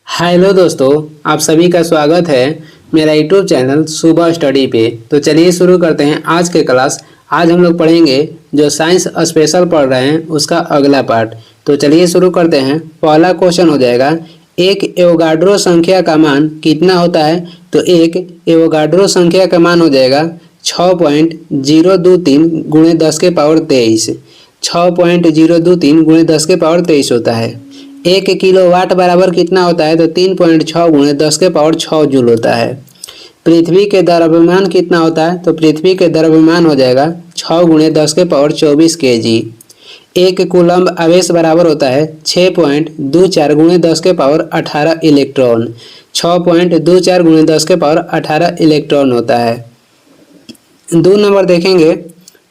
Hello दोस्तों, आप सभी का स्वागत है मेरा यूट्यूब चैनल सुबह स्टडी पे। तो चलिए शुरू करते हैं आज के क्लास। आज हम लोग पढ़ेंगे जो साइंस स्पेशल पढ़ रहे हैं उसका अगला पार्ट। तो चलिए शुरू करते हैं। पहला क्वेश्चन हो जाएगा, एक एवोगाड्रो संख्या का मान कितना होता है। तो एक एवोगाड्रो संख्या का मान हो जाएगा 6.023 गुणे 10 के पावर 23। 6.023 गुणे 10 के पावर 23 होता है। 1 किलोवाट बराबर कितना होता है। तो 3.6 गुणे 10 के पावर 6 जूल होता है। पृथ्वी के द्रव्यमान कितना होता है। तो पृथ्वी के द्रव्यमान हो जाएगा 6 गुणे 10 के पावर 24 kg। 1 कूलम्ब आवेश बराबर होता है 6.24 गुणे 10 के पावर 18 इलेक्ट्रॉन। 6.24 गुणे 10 के पावर 18 इलेक्ट्रॉन होता है। 2 नंबर देखेंगे,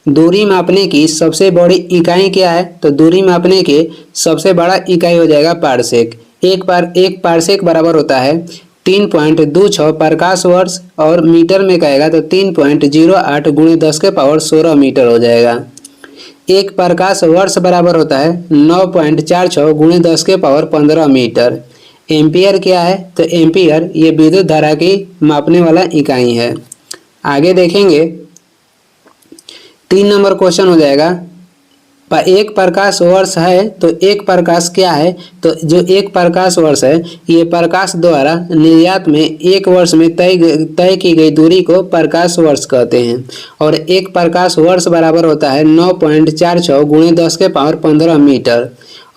दूरी मापने की सबसे बड़ी इकाई क्या है। तो दूरी मापने के सबसे बड़ा इकाई हो जाएगा पारसेक। एक पारसेक बराबर होता है 3.26 प्रकाश वर्ष, और मीटर में कहेगा तो 3.08 गुणे 10 के पावर 16 मीटर हो जाएगा। एक प्रकाश वर्ष बराबर होता है 9.46 गुणे 10 के पावर 15 मीटर। एम्पियर क्या है। तो एम्पियर ये विद्युत धारा की मापने वाला इकाई है। आगे देखेंगे, 3 नंबर क्वेश्चन हो जाएगा, एक प्रकाश वर्ष है तो एक प्रकाश क्या है। तो जो एक प्रकाश वर्ष है ये प्रकाश द्वारा निर्यात में एक वर्ष में तय की गई दूरी को प्रकाश वर्ष कहते हैं। और एक प्रकाश वर्ष बराबर होता है 9.46 गुणे 10 के पावर 15 मीटर।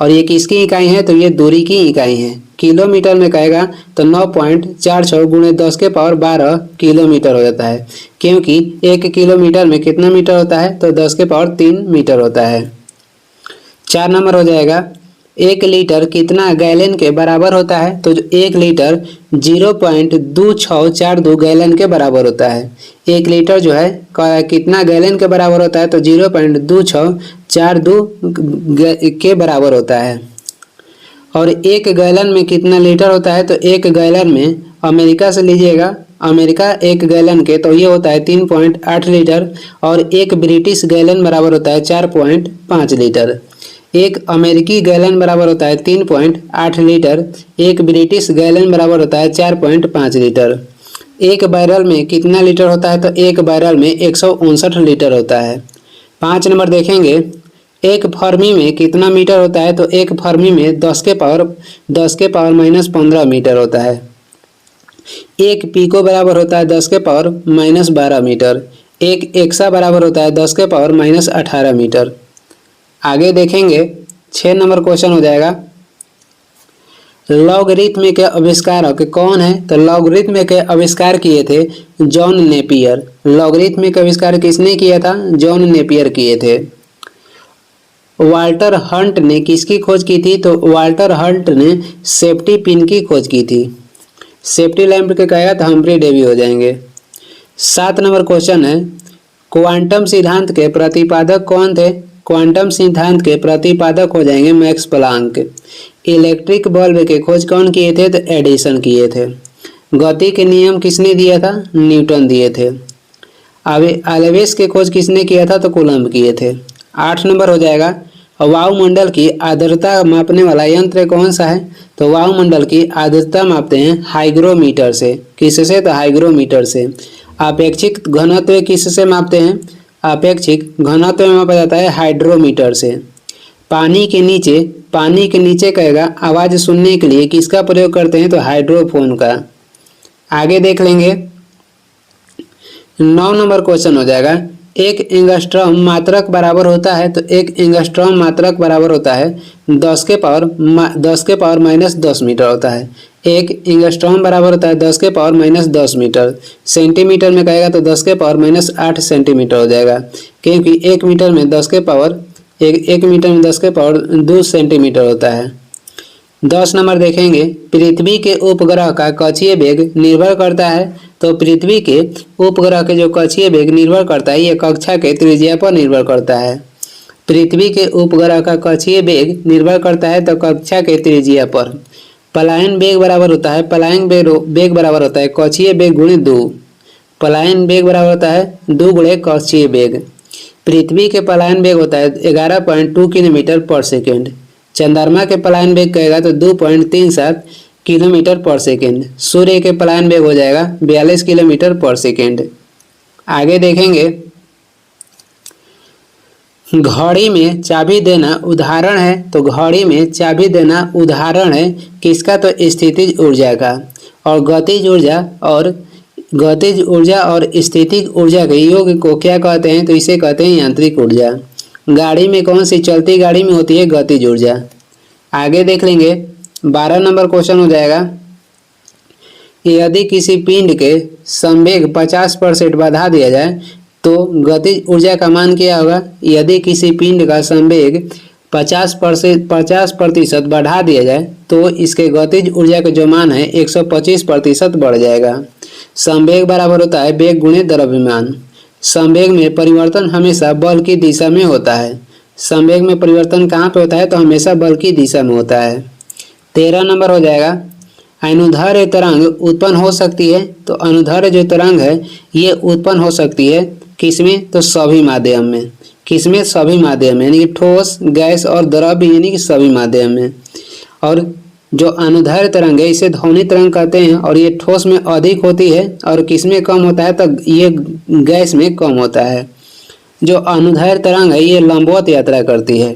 और ये किसकी इकाई है। तो ये दूरी की इकाई है। किलोमीटर में कहेगा तो 9.46 गुणे 10 के पावर 12 किलोमीटर हो जाता है, क्योंकि 1 किलोमीटर में कितना मीटर होता है। तो 10 के पावर 3 मीटर होता है। 4 नंबर हो जाएगा, 1 लीटर कितना गैलन के बराबर होता है। तो 1 लीटर 0.2642 गैलन के बराबर होता है। 1 लीटर जो है कितना गैलन के बराबर होता है। तो 0.2642 के बराबर होता है। और 1 गैलन में कितना लीटर होता है। तो 1 गैलन में अमेरिका से लीजिएगा, अमेरिका 1 गैलन के तो ये होता है 3.8 लीटर। और 1 ब्रिटिश गैलन बराबर होता है 4.5 लीटर। 1 अमेरिकी गैलन बराबर होता है 3.8 लीटर। 1 ब्रिटिश गैलन बराबर होता है 4.5 लीटर। 1 बैरल में कितना लीटर होता है। तो 1 बैरल में 159 लीटर होता है। 5 नंबर देखेंगे, 1 फर्मी में कितना मीटर होता है। तो 1 फर्मी में 10 के पावर -15 मीटर होता है। 1 पीको बराबर होता है 10 के पावर -12 मीटर। 1 एक्सा बराबर होता है 10 के पावर -18 मीटर। आगे देखेंगे, 6 नंबर क्वेश्चन हो जाएगा, लॉगरिथम के आविष्कारक कौन है। तो लॉगरिथम के आविष्कार किए थे जॉन नेपियर। लॉगरिथम का आविष्कार किसने किया था। जॉन नेपियर किए थे। वाल्टर हंट ने किसकी खोज की थी। तो वाल्टर हंट ने सेफ्टी पिन की खोज की थी। सेफ्टी लैंप के कहेगा तो हम्फ्री डेवी हो जाएंगे। 7 नंबर क्वेश्चन है, क्वांटम सिद्धांत के प्रतिपादक कौन थे। क्वांटम सिद्धांत के प्रतिपादक हो जाएंगे मैक्स प्लांक। इलेक्ट्रिक बल्ब के खोज कौन किए थे। तो एडिसन किए थे। गति के नियम किसने दिया था। न्यूटन दिए थे। आवेश के खोज किसने किया था। तो कूलम्ब किए थे। 8 नंबर हो जाएगा, वायुमंडल की आर्द्रता मापने वाला यंत्र कौन सा है। तो वायुमंडल की आर्द्रता मापते हैं हाइग्रोमीटर से। किससे। तो हाइग्रोमीटर से। अपेक्षित घनत्व किससे मापते हैं। अपेक्षित घनत्व मापा जाता है हाइड्रोमीटर से। पानी के नीचे कहेगा आवाज़ सुनने के लिए किसका प्रयोग करते हैं। तो हाइड्रोफोन का। आगे देख लेंगे, 9 नंबर क्वेश्चन हो जाएगा, 1 एंगस्ट्रॉम मात्रक बराबर होता है। तो 1 एंगस्ट्रॉम मात्रक बराबर होता है 10 के पावर -10 मीटर होता है। 1 एंगस्ट्रॉम बराबर होता है 10 के पावर -10 मीटर। सेंटीमीटर में कहेगा तो 10 के पावर -8 सेंटीमीटर हो जाएगा, क्योंकि 1 मीटर में 10 के पावर 2 सेंटीमीटर होता है। 10 नंबर देखेंगे, पृथ्वी के उपग्रह का कक्षीय वेग निर्भर करता है। तो पृथ्वी के उपग्रह के जो कक्षीय वेग निर्भर करता है ये कक्षा के त्रिज्या पर निर्भर करता है। पृथ्वी के उपग्रह का कक्षीय वेग निर्भर करता है तो कक्षा के त्रिज्या पर। पलायन वेग बराबर होता है कक्षीय वेग गुणे 2। पलायन वेग बराबर होता है 2 गुणे कक्षीय वेग। पृथ्वी के पलायन वेग होता है 11.2 किलोमीटर पर सेकेंड। चंद्रमा के पलायन वेग कहेगा तो 2.37 किलोमीटर पर सेकेंड। सूर्य के पलायन वेग हो जाएगा 42 किलोमीटर पर सेकेंड। आगे देखेंगे, घड़ी में चाबी देना उदाहरण है, तो घड़ी में चाबी देना उदाहरण है किसका, तो स्थितिज ऊर्जा का। और गतिज ऊर्जा और स्थितिज ऊर्जा के योग को क्या कहते हैं, तो इसे कहते हैं यांत्रिक ऊर्जा। गाड़ी में कौन सी चलती गाड़ी में होती है, गतिज ऊर्जा। आगे देख लेंगे, 12 नंबर क्वेश्चन हो जाएगा, यदि किसी पिंड के संवेग 50% बढ़ा दिया जाए तो गतिज ऊर्जा का मान क्या होगा। यदि किसी पिंड का संवेग 50% बढ़ा दिया जाए तो इसके गतिज ऊर्जा का जो मान है 125% बढ़ जाएगा। संवेग बराबर होता है वेग गुणे द्रव्यमान। संवेग में परिवर्तन हमेशा बल की दिशा में होता है। संवेग में परिवर्तन कहाँ पे होता है, तो हमेशा बल की दिशा में होता है। 13 नंबर हो जाएगा, अनुदैर्ध्य तरंग उत्पन्न हो सकती है, तो अनुदैर्ध्य जो तरंग है ये उत्पन्न हो सकती है किसमें, तो सभी माध्यम में। किसमें, सभी माध्यम में, यानी कि ठोस, गैस और द्रव, यानी कि सभी माध्यम में। और जो अनुदैर्ध्य तरंग है इसे ध्वनि तरंग कहते हैं, और ये ठोस में अधिक होती है और किसमें कम होता है, तो ये गैस में कम होता है। जो अनुदैर्ध्य तरंग है ये लंबवत यात्रा करती है।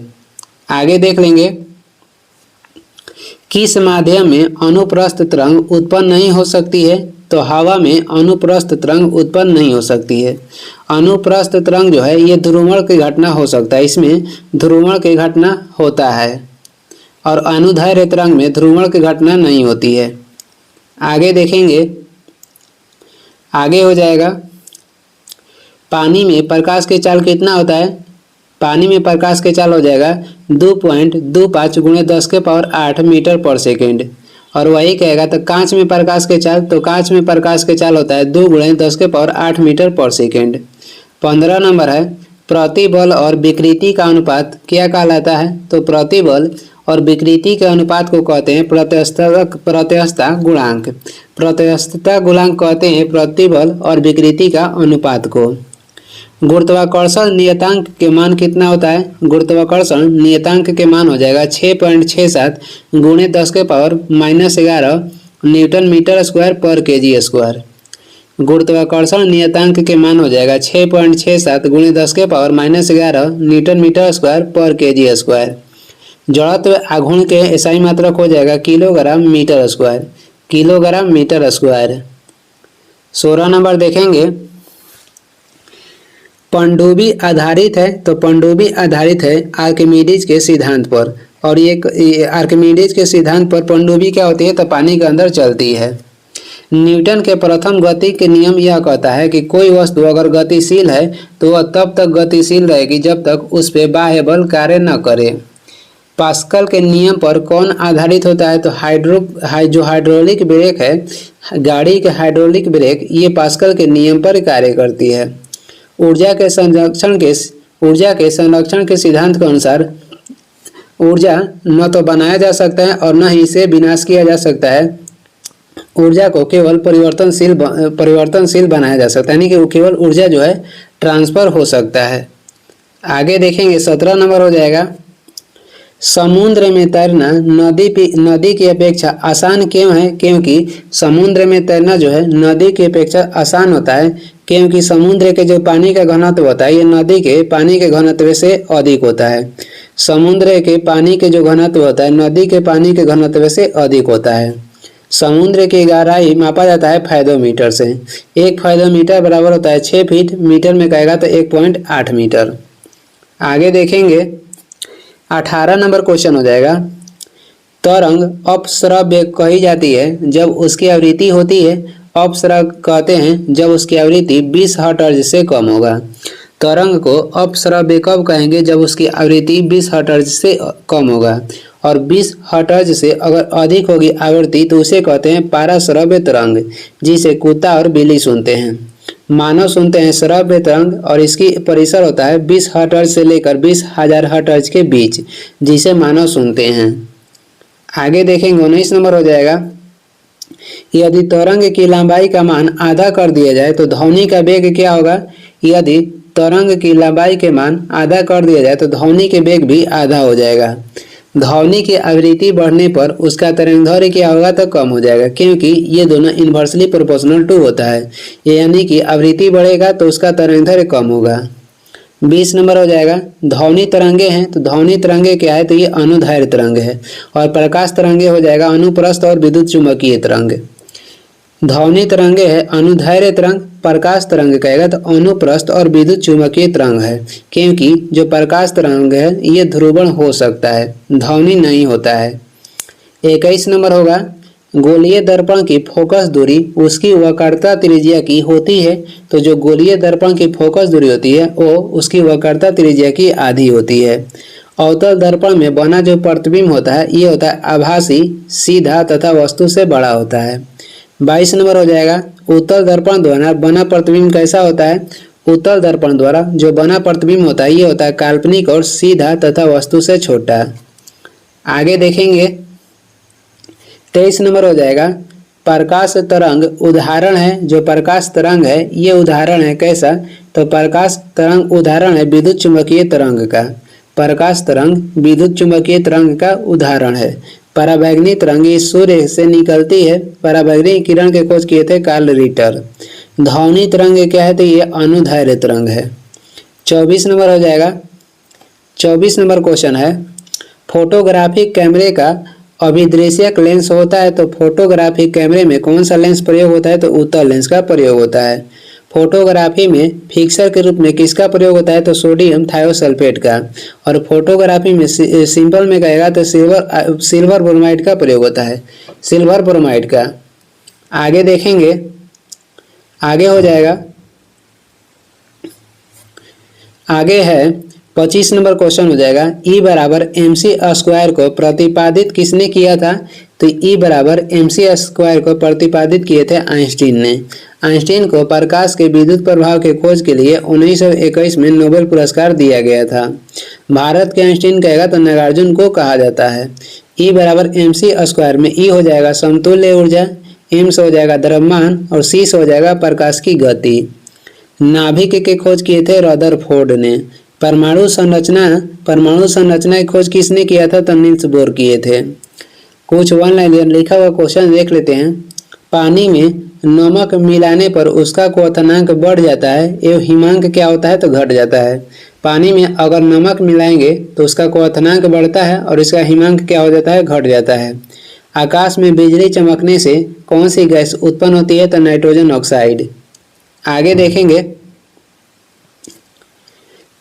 आगे देख लेंगे, किस माध्यम में अनुप्रस्थ तरंग उत्पन्न नहीं हो सकती है, तो हवा में अनुप्रस्थ तरंग उत्पन्न नहीं हो सकती है। अनुप्रस्थ तरंग जो है ये ध्रुवण की घटना हो सकता है, इसमें ध्रुवण की घटना होता है, और अनुदैर्ध्य तरंग में ध्रुवण की घटना नहीं होती है। आगे देखेंगे, आगे हो जाएगा, पानी में प्रकाश की चाल कितना होता है। पानी में प्रकाश की चाल हो जाएगा 2.25 × 10⁸ मीटर पर सेकेंड। और वही कहेगा तो कांच में प्रकाश की चाल, तो कांच में प्रकाश की चाल होता है 2 × 10⁸ मीटर पर सेकेंड। 15 नंबर है, प्रतिबल और विकृति का अनुपात क्या कहलाता है, तो प्रतिबल और विकृति के अनुपात को कहते हैं प्रत्यस्तता गुणांक। प्रत्यस्तता गुणांक कहते हैं प्रतिबल और विकृति का अनुपात को। गुरुत्वाकर्षण नियतांक के मान कितना होता है। गुरुत्वाकर्षण नियतांक के मान हो जाएगा 6.67 × 10⁻⁻11 न्यूटन मीटर स्क्वायर पर केजी स्क्वायर। गुरुत्वाकर्षण नियतांक के मान हो जाएगा 6.67 × 10⁻⁻11 न्यूटन मीटर स्क्वायर पर केजी स्क्वायर। जड़त्व आघूर्ण के एसआई मात्रक हो जाएगा kilogram metre square. Kilogram metre square. 16 number देखेंगे, पनडुब्बी आधारित है, तो पनडुब्बी आधारित है आर्किमिडीज के सिद्धांत पर। और ये आर्किमिडीज के सिद्धांत पर पनडुब्बी क्या होती है, तो पानी के अंदर चलती है। न्यूटन के प्रथम गति के नियम यह कहता है कि कोई वस्तु अगर गतिशील है तो वह तब तक गतिशील रहेगी जब तक उस पर बाह्य बल कार्य न करे। पास्कल के नियम पर कौन आधारित होता है, तो जो हाइड्रोलिक ब्रेक है, गाड़ी के हाइड्रोलिक ब्रेक, ये पास्कल के नियम पर कार्य करती है। ऊर्जा के संरक्षण के सिद्धांत के अनुसार ऊर्जा न तो बनाया जा सकता है और न ही इसे विनाश किया जा सकता है। ऊर्जा को केवल परिवर्तनशील बनाया जा सकता है, यानी कि केवल ऊर्जा जो है ट्रांसफर हो सकता है। आगे देखेंगे, 17 नंबर हो जाएगा, समुद्र में तैरना नदी की अपेक्षा आसान क्यों है। क्योंकि समुद्र में तैरना जो है नदी की अपेक्षा आसान होता है, क्योंकि समुद्र के जो पानी का घनत्व होता है ये नदी के पानी के घनत्व से अधिक होता है। समुद्र के पानी के जो घनत्व होता है नदी के पानी के घनत्व से अधिक होता है। समुद्र की गहराई मापा जाता है फैथोमीटर से। 1 फैथोमीटर बराबर होता है 6 फीट। मीटर में कहेगा तो 1.8 मीटर। आगे देखेंगे, 18 नंबर क्वेश्चन हो जाएगा, तरंग अपस्रव्य कही जाती है जब उसकी आवृत्ति होती है। अपस्रव कहते हैं जब उसकी आवृत्ति 20 हर्ट्ज से कम होगा। तरंग को अपस्रव्य कब कहेंगे, जब उसकी आवृत्ति 20 हर्ट्ज से कम होगा। और 20 हर्ट्ज से अगर अधिक होगी आवृत्ति तो उसे कहते हैं पाराश्रव्य तरंग, जिसे कुत्ता और बिल्ली सुनते हैं। मानव सुनते हैं श्रव्य तरंग, और इसकी परिसर होता है 20 हर्ट्ज से लेकर 20,000 हर्ट्ज के बीच, जिसे मानव सुनते हैं। आगे देखेंगे, 19 नंबर हो जाएगा, यदि तरंग की लंबाई का मान आधा कर दिया जाए तो ध्वनि का वेग क्या होगा। यदि तरंग की लंबाई के मान आधा कर दिया जाए तो ध्वनि के वेग भी आधा हो जाएगा। ध्वनि की आवृत्ति बढ़ने पर उसका तरंगदैर्घ्य क्या होगा तो कम हो जाएगा, क्योंकि ये दोनों इन्वर्सली प्रोपोर्शनल टू होता है, यानी कि आवृत्ति बढ़ेगा तो उसका तरंगदैर्घ्य कम होगा। 20 नंबर हो जाएगा, ध्वनि तरंगे हैं तो ध्वनि तरंगे क्या है तो ये अनुदैर्घ्य तरंग है, और प्रकाश तरंगे हो जाएगा अनुप्रस्थ और विद्युत चुम्बकीय तरंग। ध्वनि तरंगे है अनुदैर्घ्य तरंग, प्रकाश तरंग कहेगा तो अनुप्रस्थ और विद्युत चुम्बकीय तरंग है, क्योंकि जो प्रकाश तरंग है ये ध्रुवण हो सकता है, ध्वनि नहीं होता है। 21 नंबर होगा, गोलीय दर्पण की फोकस दूरी उसकी वक्रता त्रिज्या की होती है, तो जो गोलीय दर्पण की फोकस दूरी होती है वो उसकी वक्रता त्रिज्या की आधी होती है। अवतल दर्पण में बना जो प्रतिबिंब होता है ये होता है आभासी, सीधा तथा वस्तु से बड़ा होता है। 22 नंबर हो जाएगा, उत्तल दर्पण द्वारा बना प्रतिबिंब कैसा होता है। उत्तल दर्पण द्वारा जो बना प्रतिबिंब होता है ये होता है काल्पनिक और सीधा तथा वस्तु से छोटा। आगे देखेंगे 23 नंबर हो जाएगा, प्रकाश तरंग उदाहरण है। जो प्रकाश तरंग है ये उदाहरण है कैसा, तो प्रकाश तरंग उदाहरण है विद्युत चुम्बकीय तरंग का। प्रकाश तरंग विद्युत चुम्बकीय तरंग का उदाहरण है। पराबैंगनी तरंग इस सूर्य से निकलती है। पराबैंगनी किरण के खोज किए थे कार्ल रिटर। ध्वनि तरंग क्या है तो ये अनुदैर्घ्य तरंग है। 24 नंबर हो जाएगा, 24 नंबर क्वेश्चन है, फोटोग्राफिक कैमरे का अभिदृश्यक लेंस होता है तो फोटोग्राफिक कैमरे में कौन सा लेंस प्रयोग होता है तो उत्तल लेंस का प्रयोग होता है। फोटोग्राफी में फिक्सर के रूप में किसका प्रयोग होता है तो सोडियम थायोसल्फेट का। और फोटोग्राफी में सिंपल में कहेगा तो सिल्वर ब्रोमाइड का प्रयोग होता है, सिल्वर ब्रोमाइड का। आगे देखेंगे, आगे हो जाएगा, आगे है 25 नंबर क्वेश्चन हो जाएगा, E बराबर mc² को प्रतिपादित किसने किया था तो E बराबर mc² को प्रतिपादित किए थे आइंस्टीन ने। आइंस्टीन को प्रकाश के विद्युत प्रभाव के खोज के लिए 1921 में नोबेल पुरस्कार दिया गया था। भारत के आइंस्टीन कहेगा तो नागार्जुन को कहा जाता है। E बराबर mc² में E हो जाएगा समतुल्य ऊर्जा, m से हो जाएगा द्रव्यमान और c से हो जाएगा प्रकाश की गति। नाभिक के खोज किए थे रदरफोर्ड ने। परमाणु संरचना की खोज किसने किया था तो नील्स बोर किए थे। कुछ वन लाइनर लिखा हुआ क्वेश्चन देख लेते हैं। पानी में नमक मिलाने पर उसका क्वथनांक बढ़ जाता है एवं हिमांक क्या होता है तो घट जाता है। पानी में अगर नमक मिलाएंगे तो उसका क्वथनांक बढ़ता है और इसका हिमांक क्या हो जाता है घट जाता है। आकाश में बिजली चमकने से कौन सी गैस उत्पन्न होती है तो नाइट्रोजन ऑक्साइड। आगे देखेंगे,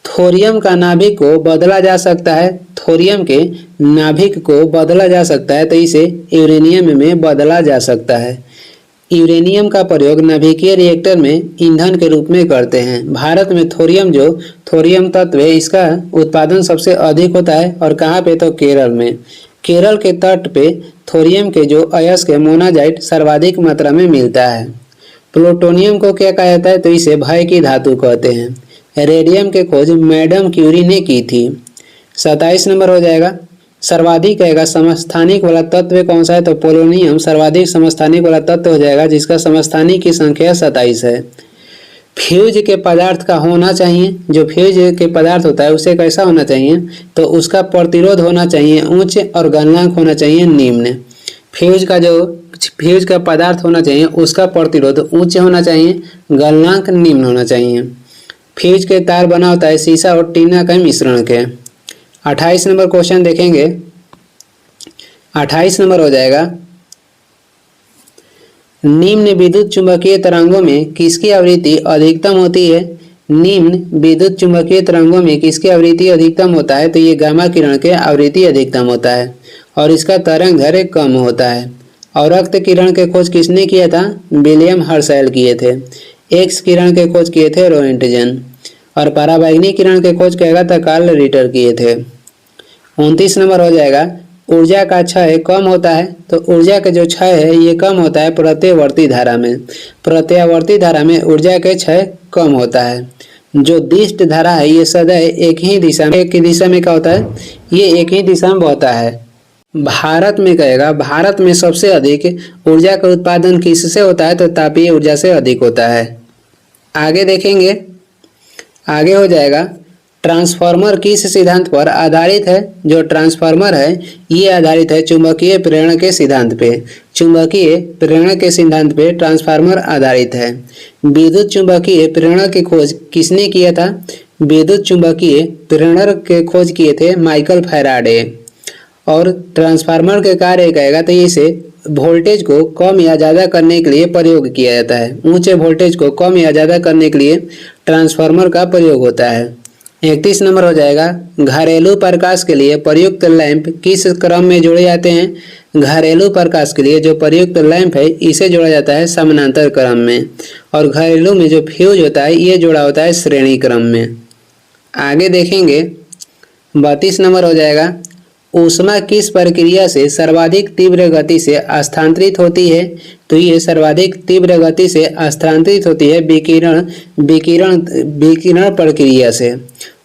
थोरियम का नाभिक को बदला जा सकता है। थोरियम के नाभिक को बदला जा सकता है तो इसे यूरेनियम में बदला जा सकता है। यूरेनियम का प्रयोग नाभिकीय रिएक्टर में ईंधन के रूप में करते हैं। भारत में थोरियम तत्व है इसका उत्पादन सबसे अधिक होता है और कहाँ पे तो केरल में। केरल के तट पे थोरियम के जो अयस्क मोनाजाइट सर्वाधिक मात्रा में मिलता है। प्लूटोनियम को क्या कहा जाता है तो इसे भय की धातु कहते हैं। रेडियम के खोज मैडम क्यूरी ने की थी। 27 नंबर हो जाएगा, सर्वाधिक आएगा समस्थानिक वाला तत्व कौन सा है तो पोलोनियम सर्वाधिक समस्थानिक वाला तत्व हो जाएगा जिसका समस्थानिक की संख्या 27 है। फ्यूज के पदार्थ का होना चाहिए, जो फ्यूज के पदार्थ होता है उसे कैसा होना चाहिए तो उसका प्रतिरोध होना चाहिए उच्च और गलनांक होना चाहिए निम्न। फ्यूज का पदार्थ होना चाहिए उसका प्रतिरोध उच्च होना चाहिए, गलनांक निम्न होना चाहिए। फ्यूज के तार बना होता है सीसा और टीना के मिश्रण के। 28 नंबर क्वेश्चन देखेंगे। 28 नंबर हो जाएगा, निम्न विद्युत चुंबकीय तरंगों में किसकी आवृत्ति अधिकतम होती है। निम्न विद्युत चुंबकीय तरंगों में किसकी आवृत्ति अधिकतम होता है तो ये गामा किरण के आवृत्ति अधिकतम होता है और इसका तरंगदैर्घ्य कम होता है। और रक्त किरण के खोज किसने किया था, विलियम हर्शेल किए थे। एक्स किरण के खोज किए थे रोएंटजन और पराबैंगनी किरण के खोज कहेगा तो कार्ल रिटर किए थे। 29 नंबर हो जाएगा, ऊर्जा का क्षय कम होता है तो ऊर्जा का जो क्षय है ये कम होता है प्रत्यावर्ती धारा में। प्रत्यावर्ती धारा में ऊर्जा के क्षय कम होता है। जो दिष्ट धारा है ये सदैव एक ही दिशा में क्या होता है, ये एक ही दिशा में बहता है। भारत में कहेगा, भारत में सबसे अधिक ऊर्जा का उत्पादन किससे होता है तो तापीय ऊर्जा से अधिक होता है। आगे देखेंगे, आगे हो जाएगा, ट्रांसफार्मर किस सिद्धांत पर आधारित है? जो ट्रांसफार्मर है ये आधारित है चुंबकीय प्रेरण के सिद्धांत पे। चुंबकीय प्रेरण के सिद्धांत पे ट्रांसफार्मर आधारित है। विद्युत चुंबकीय प्रेरण की खोज किसने किया था? विद्युत चुंबकीय प्रेरण के खोज किए थे माइकल फैराडे। और ट्रांसफार्मर के कार्य कहेगा तो इसे वोल्टेज को कम या ज़्यादा करने के लिए प्रयोग किया जाता है। ऊंचे वोल्टेज को कम या ज़्यादा करने के लिए ट्रांसफार्मर का प्रयोग होता है। 31 नंबर हो जाएगा, घरेलू प्रकाश के लिए प्रयुक्त लैंप किस क्रम में जोड़े जाते हैं? घरेलू प्रकाश के लिए जो प्रयुक्त लैंप है इसे जोड़ा जाता है समानांतर क्रम में, और घरेलू में जो फ्यूज होता है ये जोड़ा होता है श्रेणी क्रम में। आगे देखेंगे 32 नंबर हो जाएगा, ऊष्मा किस प्रक्रिया से सर्वाधिक तीव्र गति से स्थानांतरित होती है? तो ये सर्वाधिक तीव्र गति से स्थानांतरित होती है विकिरण विकिरण विकिरण प्रक्रिया से।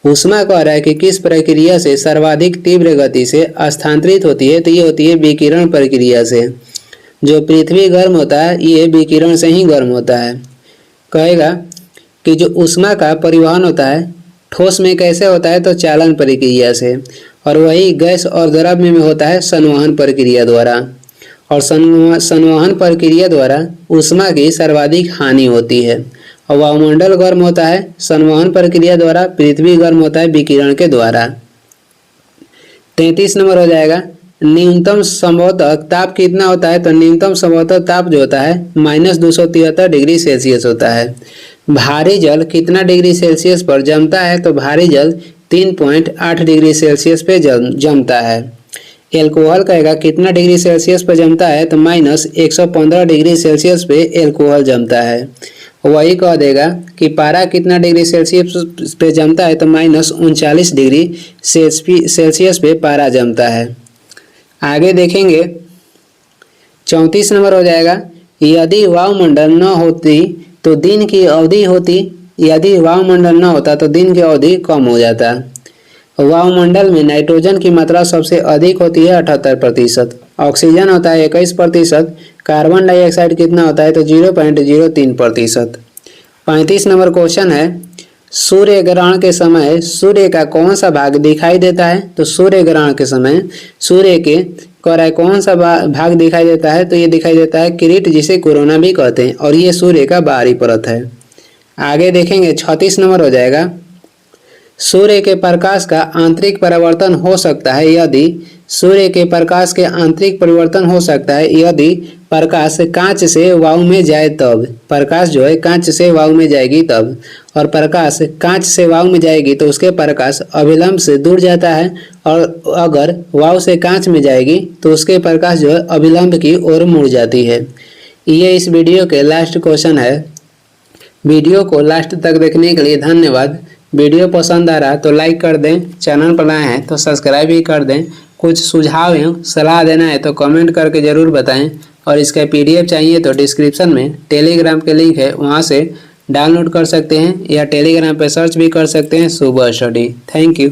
ऊष्मा कह रहा है कि किस प्रक्रिया से सर्वाधिक तीव्र गति से स्थानांतरित होती है, तो ये होती है विकिरण प्रक्रिया से। जो पृथ्वी गर्म होता है ये विकिरण से ही गर्म होता है। कहेगा कि जो ऊष्मा का परिवहन होता है ठोस में कैसे होता है? तो चालन प्रक्रिया से, और वही गैस और द्रव में होता है संवहन प्रक्रिया द्वारा। और संवहन प्रक्रिया द्वारा ऊष्मा की सर्वाधिक हानि होती है। और वायुमंडल गर्म होता है संवहन प्रक्रिया द्वारा, पृथ्वी गर्म होता है विकिरण के द्वारा। 33 नंबर हो जाएगा, न्यूनतम संभवतः ताप कितना होता है? तो न्यूनतम संभवतः ताप जो होता है -273 डिग्री सेल्सियस होता है। भारी जल कितना डिग्री सेल्सियस पर जमता है? तो भारी जल 3.8 डिग्री सेल्सियस पे जमता है। एल्कोहल कहेगा कितना डिग्री सेल्सियस पर जमता है? तो -115 डिग्री सेल्सियस पे एल्कोहल जमता है। वही कह देगा कि पारा कितना डिग्री सेल्सियस पे जमता है? तो -39 डिग्री सेल्सियस पे पारा जमता है। आगे देखेंगे 34 नंबर हो जाएगा, यदि वायुमंडल न होती तो दिन की अवधि होती, यदि वायुमंडल न होता तो दिन की अवधि कम हो जाता। वायुमंडल में नाइट्रोजन की मात्रा सबसे अधिक होती है 78%, ऑक्सीजन होता है 21%, कार्बन डाइऑक्साइड कितना होता है? तो 0.03%। 35 नंबर क्वेश्चन है, सूर्य ग्रहण के समय सूर्य का कौन सा भाग दिखाई देता है? तो सूर्य ग्रहण के समय सूर्य के कौन सा भाग दिखाई देता है? तो ये दिखाई देता है किरीट, जिसे कोरोना भी कहते हैं, और ये सूर्य का बाहरी परत है। आगे देखेंगे 36 नंबर हो जाएगा, सूर्य के प्रकाश का आंतरिक परिवर्तन हो सकता है यदि सूर्य के प्रकाश के आंतरिक परिवर्तन हो सकता है यदि प्रकाश कांच से वायु में जाए तब। प्रकाश जो है कांच से वायु में जाएगी तब, और प्रकाश कांच से वायु में जाएगी तो उसके प्रकाश अभिलंब से दूर जाता है, और अगर वायु से कांच में जाएगी तो उसके प्रकाश जो है अभिलंब की ओर मुड़ जाती है। ये इस वीडियो के लास्ट क्वेश्चन है। वीडियो को लास्ट तक देखने के लिए धन्यवाद। वीडियो पसंद आ रहा तो लाइक कर दें, चैनल पर नए हैं तो सब्सक्राइब भी कर दें। कुछ सुझाव एवं सलाह देना है तो कमेंट करके ज़रूर बताएं, और इसका PDF चाहिए तो डिस्क्रिप्शन में टेलीग्राम के लिंक है, वहां से डाउनलोड कर सकते हैं, या टेलीग्राम पर सर्च भी कर सकते हैं शुभ स्टडी। Thank you.